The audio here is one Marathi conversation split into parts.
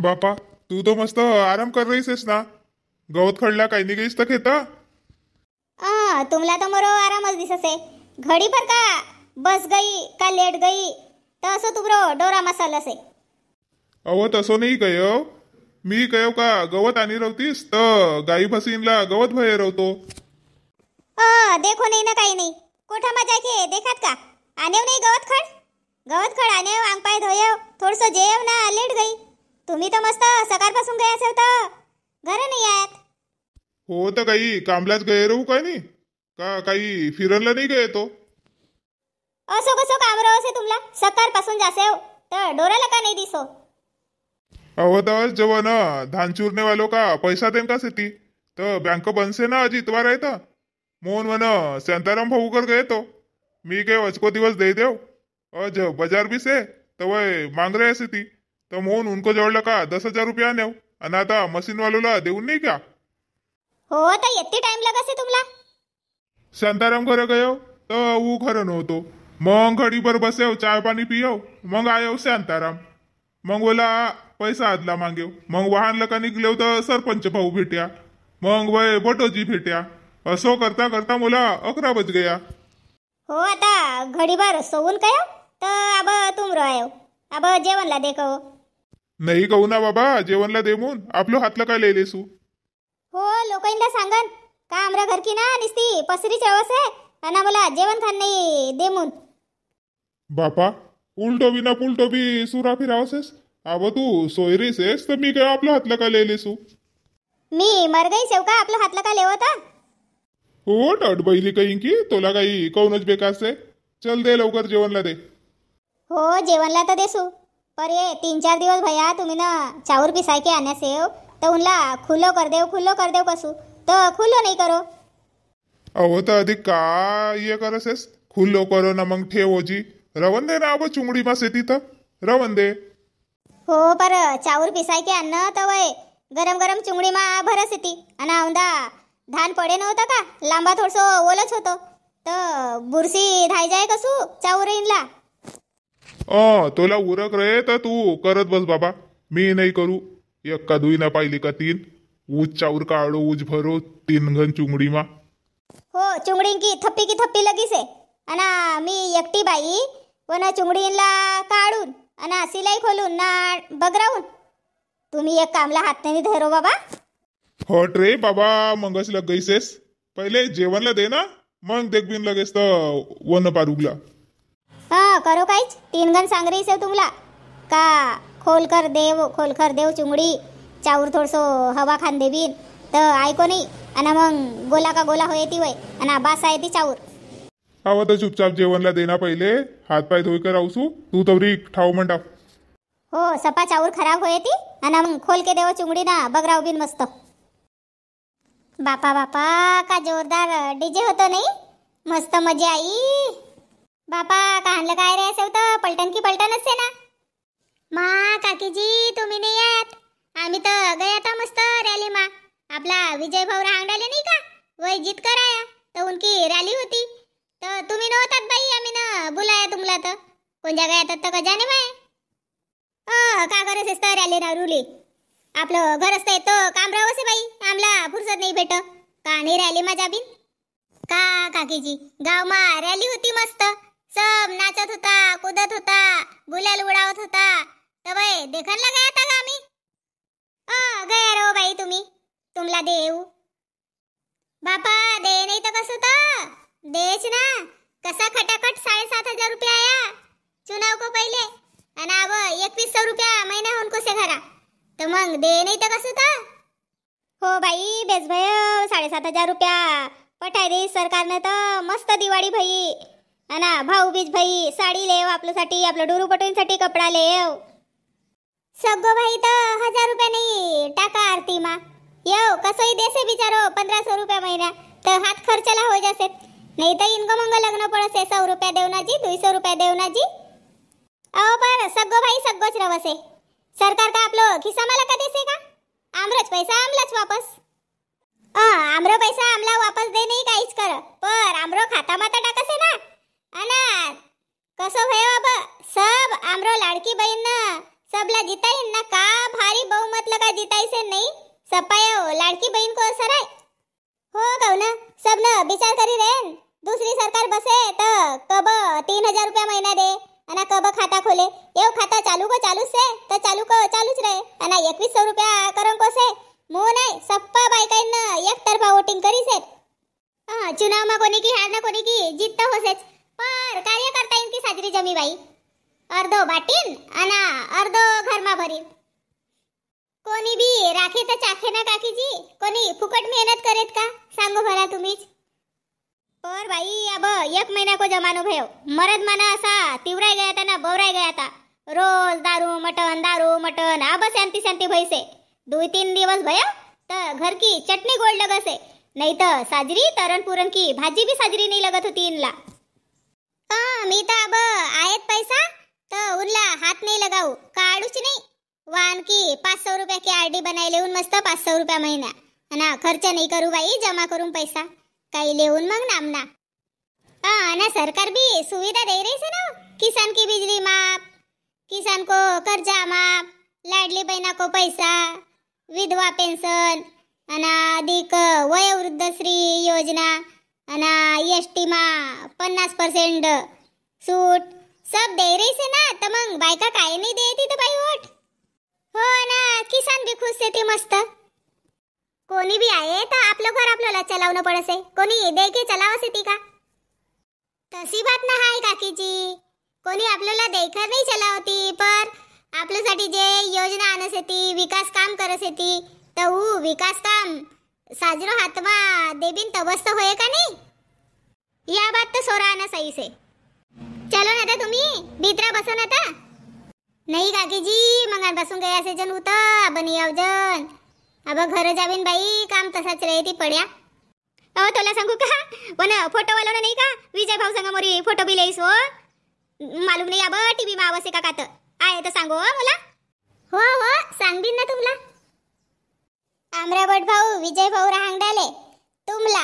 बापा, तू तो मस्त आराम कर रहीस आहेस ना. गवत खडला काही नाही गईस तर खेता. तुमला तो मरो आरामच दिससे. घडी भर का बस गई का लेट गई तर असं तुमरो डोरा मसाला से. अहो तसं नाही कयो. मी कयो का गवत आणि रवतीस तर गाई भसीनला गवत भये रवतो. देखो नाही ना काही नाही. कोठा मजा के देखात का आनेव नाही गवत खड आनेव अंग पाय धोयव थोडस जेव ना लेट गई. तुम्ही तर मस्त सकाळपासून गया असेल तर घर नाही आहेत. हो तर काही कामलाच गये राहू काय नाही का काही फिरणला नाही गये तो. असो कसो काम राव असे तुमला सकाळपासून जासेव तर डोराला का नाही दिसो. अहो तर जेव्हा ना धान चुरणे वालो का पैसा देन का सेती तर बँक बनसे ना अजी इतवार आहे तर मोहन मन शांताराम भाऊ कर गये तो. मी काय वचको दिवस दे देव अज बाजार भी से तो वह मांग रहे ऐसी थी तो मोहन उनको जोड़ला का 10,000 रुपया नेव आणि आता मशीन वालोला देऊन नाही क्या. हो तर येते टाइम लगासे तुमला. शांताराम घर गयो तर वो खरं नव्हतो. मग घडी भर बसेव चाय पाणी पियव मग आयो शांताराम. मग बोला पैसा आदला मागेव मग वाहनला का निघलेव तर सरपंच भाऊ भेट्या मग वय बटोजी भेट्या. असो करता करता मला 11 बज गया. हो आता घडीभर सोवून कयो तर अब तुम रायो अब जेवणला देखो. नाही कहू ना बाबा जेवणला देमून आपलं हातला काय लेलेसू. हो लोकांना सांगन का आमरा घर की ना निस्ती पसरी चवस आहे आणि मला जेवण खान नाही देमून. बापा उलटो बी ना पुलटो बी सुरा फिरावसेस. अब तू सोयरीस आहेस तर मी काय आपलं हातला काय लेलेसू. मी मर गई सेव का आपलं हातला का लेवता. हो टट बैली काही की तुला काही कौनच बेकार से. चल दे लवकर जेवणला दे. हो जेवणला तर देसू पर ये 3-4 दिवस भैया तुम्ही ना चाऊर पिसाय के आने सेव तर उनला खुलो कर देव कसू तर खुलो नाही करो. अहो तर अधिक का ये करसेस खुल्लो करो ना मग ठेवोजी रवन दे ना अब चुंगडी मा सेती तर रवन दे. हो पर चाऊर पिसाय के अन्न तर वय गरम गरम चुंगडी मा भरस येती आणि औंदा धान पडे नव्हतं का लांबा थोडसो ओलच होतो तर बुरशी धाय जाय कसू चाऊर इनला. तुला उरक रे तर तू करत बस बाबा. मी नाही करू. एक का दुई ना पाहिली का 3 ऊज चाऊर काढो ऊज भरो 3 घन चुंगडी मा. हो चुंगडी की थप्पी लगीस आहे आणि मी एकटी बाई वन चुंगडीला काढून आणि सिलाई खोलून ना बगरावून. तुम्ही एक कामला हात नाही धरो बाबा. हट रे बाबा मंगस लग गईसेस. पहिले जेवणला दे ना मग देख बिन लगेच तर वन पारुगला. करो काहीच 3 गण सांग रही से तुमला का खोल कर देव चुंगडी चाऊर थोडसो हवा खान देवीन तर ऐको नाही आणि मग गोला का गोला होय ती वय आणि बास आहे ती चाऊर. हवं तर चुपचाप जेवणला देना पहिले हात पाय धोई कर राहू तू तवरी ठाऊ म्हणता. हो सपा चाऊर खराब होय ती आणि मग खोल के देव चुंगडी ना बगराव बिन मस्त. बापा का जोरदार डीजे होतो नाही मस्त मजा आई. बापा कहानला काय रे असेल तर पलटणच से ना. मा काकीजी तुम्ही नाही आहात. आम्ही तर गया था मस्त रॅली मा. आपला विजय भाऊ रांगडाले नाही का वही जीत कराया तर उनकी रॅली होती तर तुम्ही नव्हतात बाई. आम्ही ना बुलाया तुमला तर कोण जगह येतात तर का जाने माय. का करस असतं रॅली ना रुली आपलं घर असतं तो काम राहसे बाई. आमला फुरसत नाही भेट का नाही रॅली मा जाबीन का काकीजी. गाव मा रॅली होती मस्त सब नाचत होता कूदत होता गुलाल उडावत होता तर बाई देखनला गया था का आम्ही. गया रो बाई तुम्ही तुमला देऊ. बापा दे नाही तर कसं तर देच ना. कसा खटाखट 7,500 रुपया आया चुनाव को पहिले आणि अब 2100 रुपया महिना उनको से घरा तर मग दे नाही तर कसं तर. हो बाई बेस भय 7,500 रुपया पठाय दे सरकारनं तर मस्त दिवाळी भई आणि भाऊ बीज भाई साडी लेव आपल्यासाठी आपलं डोरू पटवण्यासाठी कपडा लेव सगळं भाई तर 1,000 रुपये नाही टाका आरती मा येव कसंही देसे बिचारो 1,500 रुपया महिना तर हात खर्चला हो जासे नाही तर इनकम मंग लग्न पडसे 100 रुपया देवना जी 200 रुपया देवना जी. अहो पर सगळं भाई सगळंच रवसे. सरकार का आपलं खिसा मला का देसे का आमरच पैसा आमलाच वापस. आमरो पैसा आमला वापस दे नाही काहीच कर पर आमरो खाता माता टाकसे ना. अना कसं भय बाबा सब आमरो लाडकी बहीण सबला जिताईन ना का भारी बहुमत लगा जिताई से नहीं सपायो लाडकी बहन को असर है हो कहू ना सब न विचार करी रहे दूसरी सरकार बसे तो कब 3,000 रुपया महीना दे अना कब खाता खोले एव खाता चालू को चालू से तो चालू को चालूच रहे अना 2100 रुपया करम को से मो नाही सप्पा बायकाईन एक तरफा वोटिंग करी से चुनाव में कोणी की हार ना कोणी की जीत तो होसेच पर कार्यकर्ता इनकी साजरी जमी बाई अर्धो बाटीन अना अर्धो घरमा भरीन कोणी बी राखे तर चाखे ना काकीजी कोणी फुकट मेहनत करेत का सांगो भला तुम्हीच पर बाई अब 1 महीना को जमानो भयो मरद माना असा तिवराय गया था ना बवराय गया था रोज दारू मटन अब शांति शांति भैसे 2-3 दिवस भयो तो घर की चटनी गोड लगसे नहीं तो साजरी तरन पुरन की भाजी भी साजरी नहीं लगत होती इनला मी तो अब आयत पैसा तो उनला हाथ नहीं लगाऊ काढूच नाही वान की 500 रुपया की आरडी बनाई लेऊन मस्त 500 रुपया महीना ना खर्च नहीं करू बाई जमा करून पैसा काही लेऊन मग नामना ना सरकार भी सुविधा दे रही से ना किसान की बिजली माफ किसान को कर्जा माफ लाडली बहना को पैसा विधवा पेंशन अना अधिक वयोवृद्ध श्री योजना अना एसटी मा 50% सूट सब दे रही से ना तर मग बायका काय नाही देती तर बाई वोट हो ना किसान भी खुश से ती मस्त कोणी भी आहे तर आपलं घर आपल्याला चलावणं पडसे कोणी दे के चलावसे ती का तशी बात ना हाय काकीजी कोणी आपल्याला देखर नाही चलावती पर आपल्यासाठी जे योजना आणसे ती विकास काम करसे ती तर ऊ विकास काम साजरो हातमा देबिन तबस्त होय का नाही या बात तो सोरा आना सही से चलो ना था तुम्ही भीतरा बसो ना था नाही काकीजी मंगान बसून गया से जन उता बनी आवजन अब घर जावीन बाई काम तसाच ती पड्या अहो तुला सांगू का वन फोटो वाला नाही का विजय भाऊ संग मोरी फोटो बी लईस हो मालूम नाही अब टीव्ही मा आवसे का कात आहे तर सांगो मला हो हो सांगीन ना तुमला आमराबट भाऊ विजय भाऊ राहंगडाले तुमला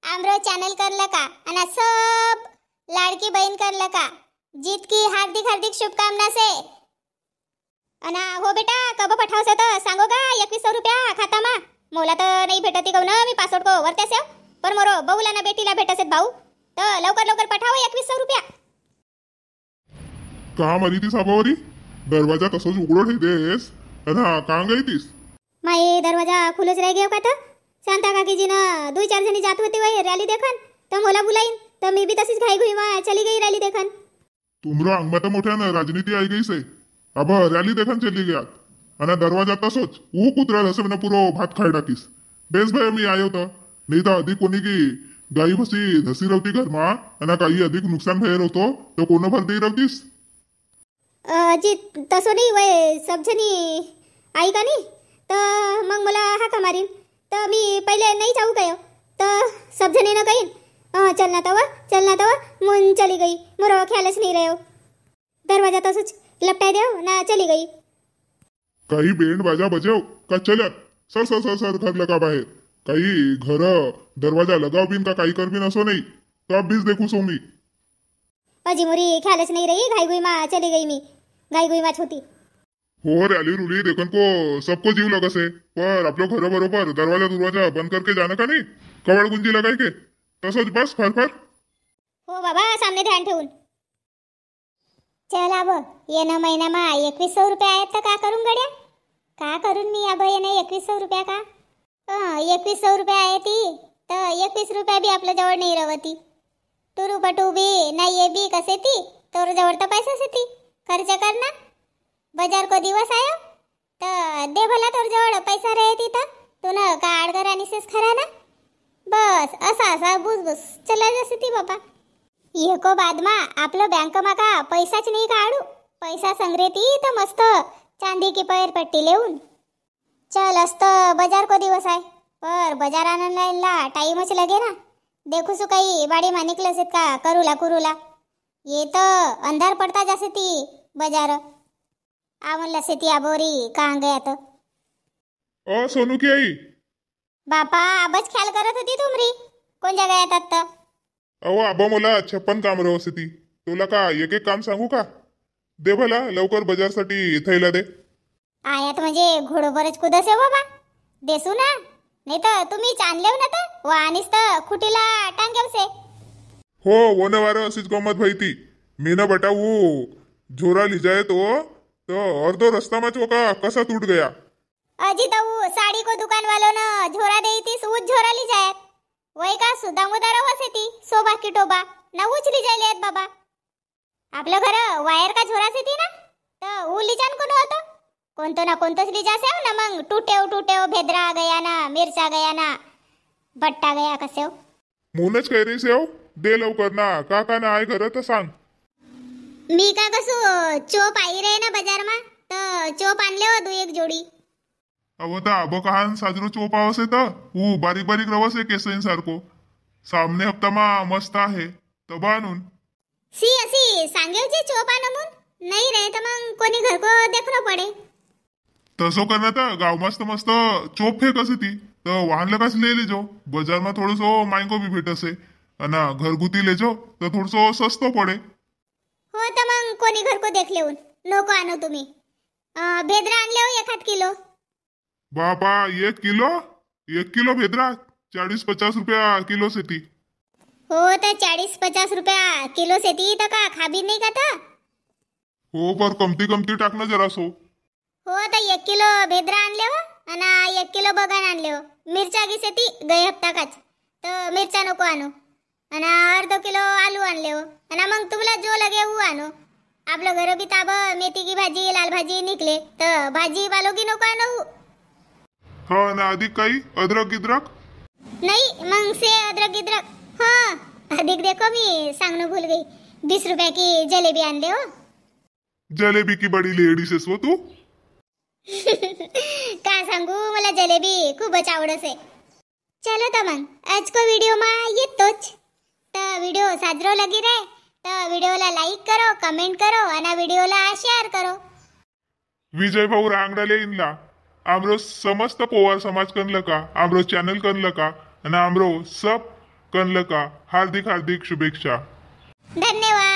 आमरो चॅनल करलं का आणि सब लाडकी बहीण करलं का जीत की हार्दिक हार्दिक शुभकामना से अना हो बेटा कब पठावसे तर सांगो का 2100 रुपया खाता मा मोला तर नाही भेटती कहू ना मी पासवर्ड को वरते से पर मोरो बहुला ना बेटीला भेटसेत भाऊ तर लवकर लवकर पठाव 2100 रुपया काम आली ती साबावरी दरवाजा तसंच उघडो ठेवतेस अना का गई तीस माये दरवाजा खुलच रह गयो का तर शांता काकीजी ना 2-4 जणी जात होती वही रैली देखन तर मोला बुलाईन तर मी भी तशीच घाई घुई मा चली गई रैली देखन तुमरो अंगमा तर मोठ्या ना राजनीती आई गई से अब रैली देखन चली गया अना दरवाजा तसोच ऊ कुत्रा हसे मना पुरो भात खाई डाकीस बेस भाई मी आयो तो नहीं तो अधिक कोणी की गाई भसी धसी रवती घर मा अना काही अधिक नुकसान भयर होतो तो कोण भरती रवतीस जी तसो नाही वय सब जणी आई का नाही तर मग मला हाका मारीन तर मी पहिले नाही जाऊ गयो तर सब जणी ना कहीन चलना तवा मुन चली गई मोरो ख्यालच नहीं रहो दरवाजा तसोच लपटाई देव ना चली गई काही बैंड बाजा बजाव का चलत सर सर सर सर घर लगा बाहेर काही घर दरवाजा लगाव बिन का काही कर बिन असो नहीं तो अब बीच देखू सो मी अजी मोरी ख्यालच नहीं रही घाई गुई माँ चली गई मी घाई गुई माँ छोटी हो रैली रुली देखन को सबको जीव लगा से पर आप लोग घर बरोबर दरवाजा बंद करके जाना का नहीं कवड़ गुंजी लगाई के तसोच बस फर हो बाबा सामने ध्यान ठेवून चल अब येणं महिनामा 2100 रुपये आहेत तर का करून गड्या का करून मी अब येणं 2100 रुपया का 2100 रुपये आहे ती तर 21 रुपया भी आपल्या जवळ नाही रवती टुरू पटू बी नाही ये बी कसे ती तोर जवळ तर पैसा से ती खर्च करना बाजार को दिवस आयो तर दे भला तोर जवळ पैसा रहती तर तू न काढ कर आणि सेस खरा ना बस असा असा बुसबुस चला जसे ती बाबा एको बाद मा आपलं बँक मा का पैसाच नाही काढू पैसा संग्रहती तर मस्त चांदी की पैर पट्टी लेऊन चल असत बाजार को दिवस आहे पर बाजार आणायला टाइमच लगे ना देखू सु काही बाडी मा निकलस का करूला ये तो अंधार पडता जसे ती बाजार आवनला से ती आबोरी कहाँ गया तो ओ सोनू की आई बापा आबच ख्याल करत होती तुमरी कोण जगा येतात तर अहो आबा मला 56 काम रवस ती तुला का एक एक काम सांगू का दे भला लवकर बाजारसाठी थैला दे. आयात म्हणजे घोडोबरच कुदस आहे बाबा. देसू ना, नाही तर तुम्ही चांदलेव ना तर वाणीस तर खुटीला टांगेवसे. हो वो न वारं अशीच गमत भाई ती. मी न बटा वो झोरा लिजाए तो अर्धो रस्ता में चौका कसा टूट गया. अजी तो साड़ी को दुकान वालों ने झोरा दे थी सूझ झोरा ली जाए. वही का सुधा मुदारा वसे ती सोबा की टोबा ना उचली जायले आहेत बाबा. आपलं घर वायर का झोरा से थी ना तर ऊ लिजान कोण होतं. कोणतं ना कोणतंच लिजासे ना मग टूटेव भेद्रा गया ना मिरचा गया ना बट्टा गया कसेव. मूनच काय रे सेव दे लवकर ना. काका ना आय घर तर सांग. मी का कसू चोप आई रे ना बाजार मा तर चोप आणले हो दू एक जोडी. अव ता अब कहान साजरो चोपावस तर ऊ बारीक बारीक रवस आहे केसईन सारखो. सामने हप्ता मा मस्त आहे तबा आणून. सी असी सांगेवची चोप आणून नाही रे तर मग कोणी घर को देखणं पडे. तसो करना था गाव मस्त मस्त चोप फेक असे ती तर वाहन लगाच ले लेजो. बाजार में थोडसो मायको भी भेटसे आणि घरगुती लेजो तर थोडसो सस्तो पडे. हो तर मग कोणी घर को देख लेऊन नको आणू तुम्ही. भेद्रा आणले हो 1 किलो. बापा 1 किलो भेद्रा 40-50 रुपया किलो से ती. हो तर 40-50 रुपया किलो से ती तर का खाबी नाही का तर. हो पर कमती टाकणं जरासो. हो तर 1 किलो भेद्रा आणले हो आणि 1 किलो बगान आणले हो. मिरचा घिसे ती गई हप्ता काच तर मिरचा नको आणू आणि अर्धो किलो आलू आणले हो आणि मग तुम्हाला जो लगे वो आणू. आपलं घर बी ताब मेथी की भाजी लाल भाजी निकले तर भाजी वालोगी नको आणू. हा ना अधिक काही अद्रक गिद्रक नहीं मग से अदरक गिदरक. हाँ अधिक देखो मी सांगणं भूल गई. 20 रुपया की जलेबी आणले हो. जलेबी की बडी लेडीस आहेस व तू. का सांगू मला जलेबी खूपच आवडसे. चलो तर मग आज को व्हिडिओ मा येतोच. तर व्हिडिओ साजरो लगी रे तर व्हिडिओला लाईक करो कमेंट करो आणि व्हिडिओला शेअर करो. विजय भाऊ रांगडाले इनला आमरो समस्त पोवार समाज कनल का आमरो चॅनल कनल का आणि आमरो सब कनल का हार्दिक शुभेच्छा. धन्यवाद.